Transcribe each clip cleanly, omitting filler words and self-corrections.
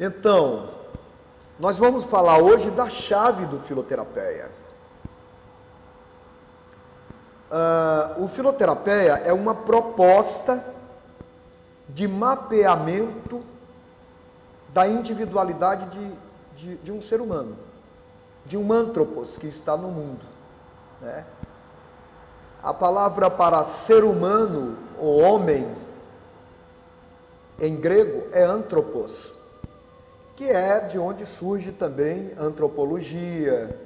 Então, nós vamos falar hoje da chave do Filoterapeia. O Filoterapeia é uma proposta de mapeamento da individualidade de um ser humano, de um anthropos que está no mundo, né? A palavra para ser humano, ou homem, em grego é anthropos, que é de onde surge também antropologia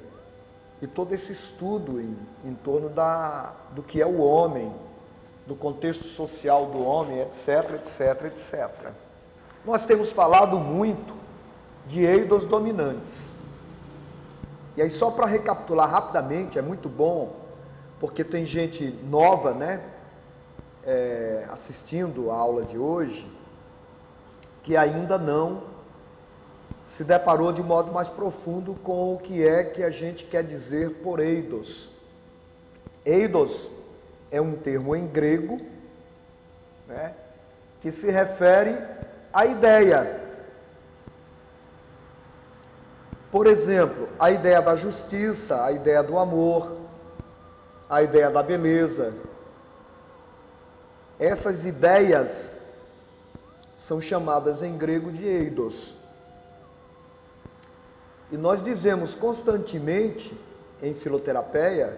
e todo esse estudo em torno do que é o homem, do contexto social do homem, etc, etc, etc. Nós temos falado muito de eidos dominantes. E aí, só para recapitular rapidamente, é muito bom, porque tem gente nova, né, assistindo a aula de hoje, que ainda não se deparou de modo mais profundo com o que é que a gente quer dizer por eidos. Eidos é um termo em grego, né, que se refere à ideia. Por exemplo, a ideia da justiça, a ideia do amor, a ideia da beleza. Essas ideias são chamadas em grego de eidos. E nós dizemos constantemente em Filoterapeia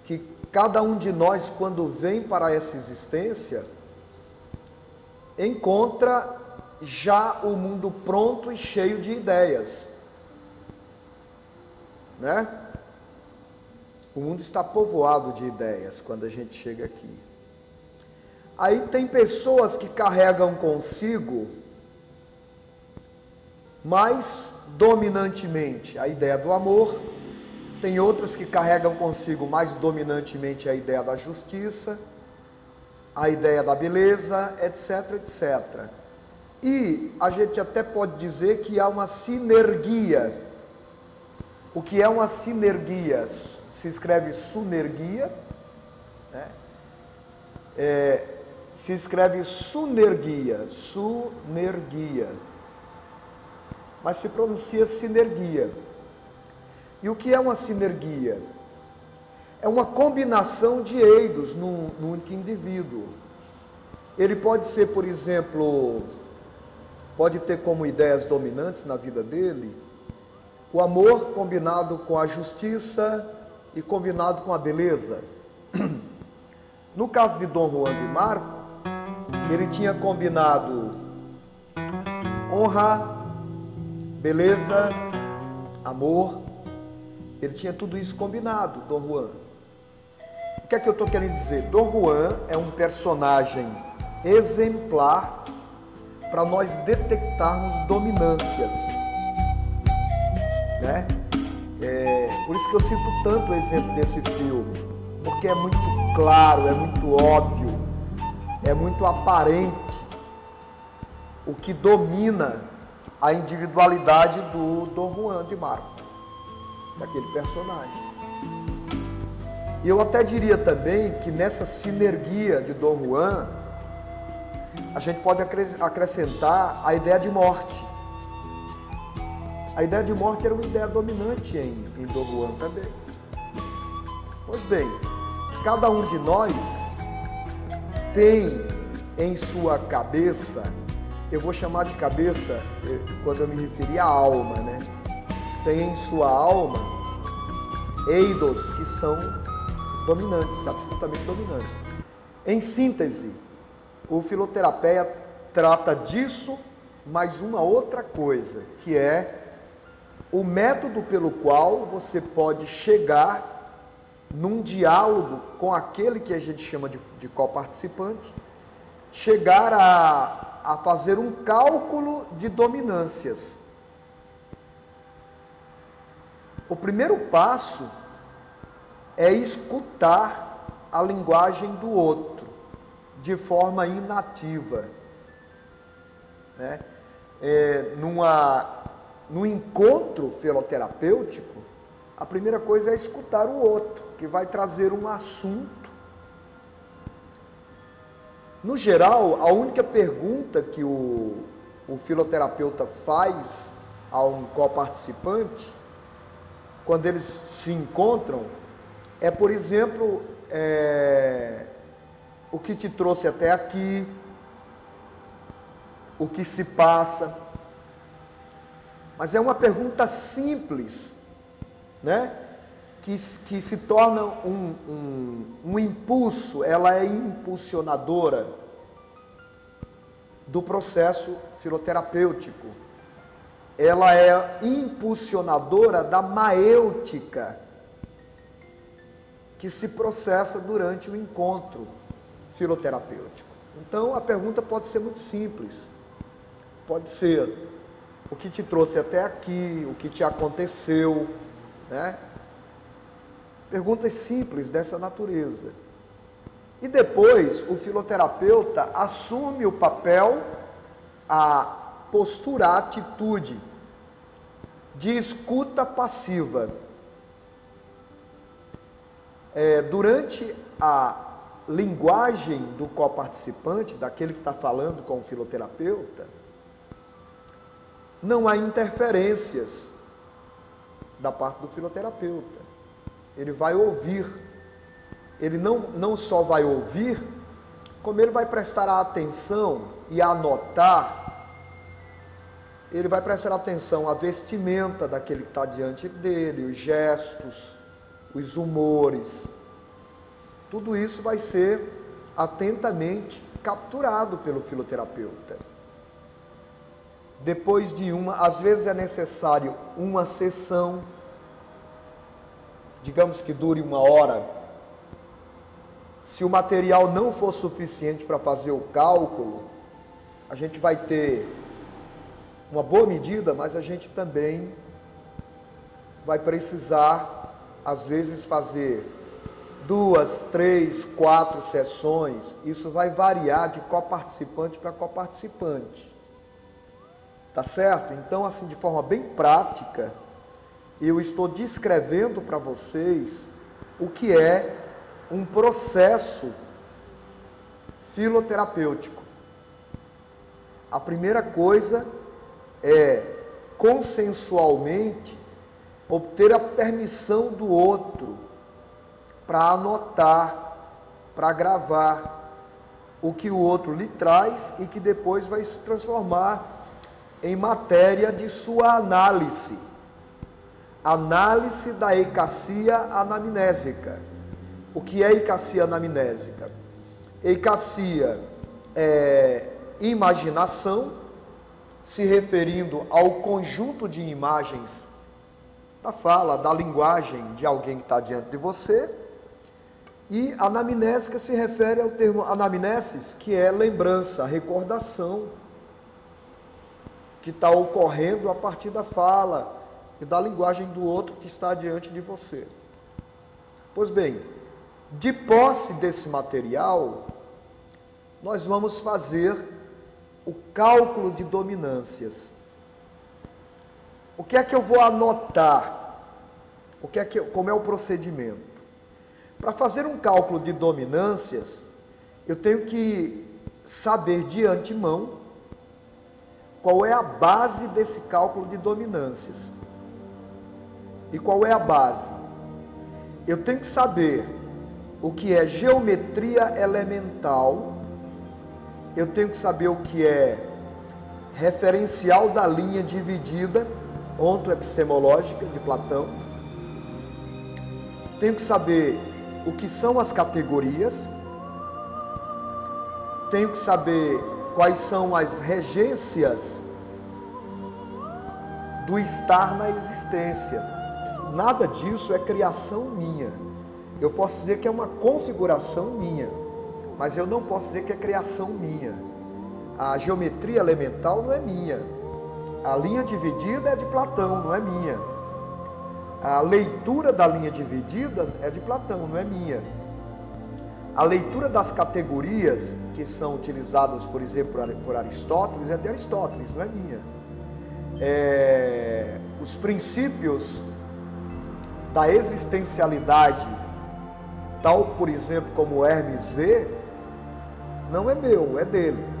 que cada um de nós, quando vem para essa existência, encontra já o mundo pronto e cheio de ideias, né? O mundo está povoado de ideias quando a gente chega aqui. Aí tem pessoas que carregam consigo mais dominantemente a ideia do amor, tem outras que carregam consigo mais dominantemente a ideia da justiça, a ideia da beleza, etc, etc. E a gente até pode dizer que há uma sinergia. O que é uma sinergia? Se escreve sunergia, né? Se escreve sunergia, mas se pronuncia sinergia. E o que é uma sinergia? É uma combinação de eidos num único indivíduo. Ele pode ser, por exemplo, pode ter como ideias dominantes na vida dele o amor combinado com a justiça e combinado com a beleza. No caso de Dom Juan de Marco, ele tinha combinado honra, beleza, amor. Ele tinha tudo isso combinado, Dom Juan. O que é que eu estou querendo dizer? Dom Juan é um personagem exemplar para nós detectarmos dominâncias, né? Por isso que eu cito tanto o exemplo desse filme, porque é muito claro, é muito óbvio, é muito aparente o que domina a individualidade do Dom Juan de Marco, daquele personagem. E eu até diria também que nessa sinergia de Dom Juan, a gente pode acrescentar a ideia de morte. A ideia de morte era uma ideia dominante em Dom Juan também. Pois bem, cada um de nós tem em sua cabeça, eu vou chamar de cabeça quando eu me referir à alma, né? Tem em sua alma eidos que são dominantes, absolutamente dominantes. Em síntese, o Filoterapeia trata disso, mais uma outra coisa, que é o método pelo qual você pode chegar num diálogo com aquele que a gente chama de coparticipante, chegar a fazer um cálculo de dominâncias. O primeiro passo é escutar a linguagem do outro de forma inativa, né? No encontro filoterapêutico, a primeira coisa é escutar o outro, que vai trazer um assunto. No geral, a única pergunta que o o filoterapeuta faz a um coparticipante, quando eles se encontram, é, por exemplo, o que te trouxe até aqui, o que se passa. Mas é uma pergunta simples, né? Que se torna um impulso, ela é impulsionadora do processo filoterapêutico. Ela é impulsionadora da maêutica que se processa durante o encontro filoterapêutico. Então, a pergunta pode ser muito simples. Pode ser o que te trouxe até aqui, o que te aconteceu, né? Perguntas simples dessa natureza. E depois, o filoterapeuta assume o papel, a postura, a atitude de escuta passiva. Durante a linguagem do coparticipante, daquele que está falando com o filoterapeuta, não há interferências da parte do filoterapeuta. Ele vai ouvir. Ele não só vai ouvir, como ele vai prestar atenção e anotar. Ele vai prestar atenção à vestimenta daquele que está diante dele, os gestos, os humores. Tudo isso vai ser atentamente capturado pelo filoterapeuta. Depois de às vezes é necessário uma sessão, digamos que dure 1 hora. Se o material não for suficiente para fazer o cálculo, a gente vai ter uma boa medida, mas a gente também vai precisar, às vezes, fazer 2, 3, 4 sessões. Isso vai variar de coparticipante para coparticipante. Tá certo? Então, assim, de forma bem prática, eu estou descrevendo para vocês o que é um processo filoterapêutico. A primeira coisa é, consensualmente, obter a permissão do outro para anotar, para gravar o que o outro lhe traz e que depois vai se transformar em matéria de sua análise. Análise da eicacia anamnésica. O que é eicacia anamnésica? Eicacia é imaginação, se referindo ao conjunto de imagens da fala, da linguagem de alguém que está diante de você. E anamnésica se refere ao termo anamnesis, que é lembrança, recordação, que está ocorrendo a partir da fala e da linguagem do outro que está diante de você. Pois bem, de posse desse material, nós vamos fazer o cálculo de dominâncias. O que é que eu vou anotar? Como é o procedimento? Para fazer um cálculo de dominâncias, eu tenho que saber de antemão qual é a base desse cálculo de dominâncias. E qual é a base? Eu tenho que saber o que é geometria elemental, eu tenho que saber o que é referencial da linha dividida ontoepistemológica de Platão, tenho que saber o que são as categorias, tenho que saber quais são as regências do estar na existência. Nada disso é criação minha. Eu posso dizer que é uma configuração minha, mas eu não posso dizer que é criação minha. A geometria elemental não é minha. A linha dividida é de Platão, não é minha. A leitura da linha dividida é de Platão, não é minha. A leitura das categorias que são utilizadas, por exemplo, por Aristóteles, é de Aristóteles, não é minha. Os princípios da existencialidade, tal, por exemplo, como Hermes vê, não é meu, é dele.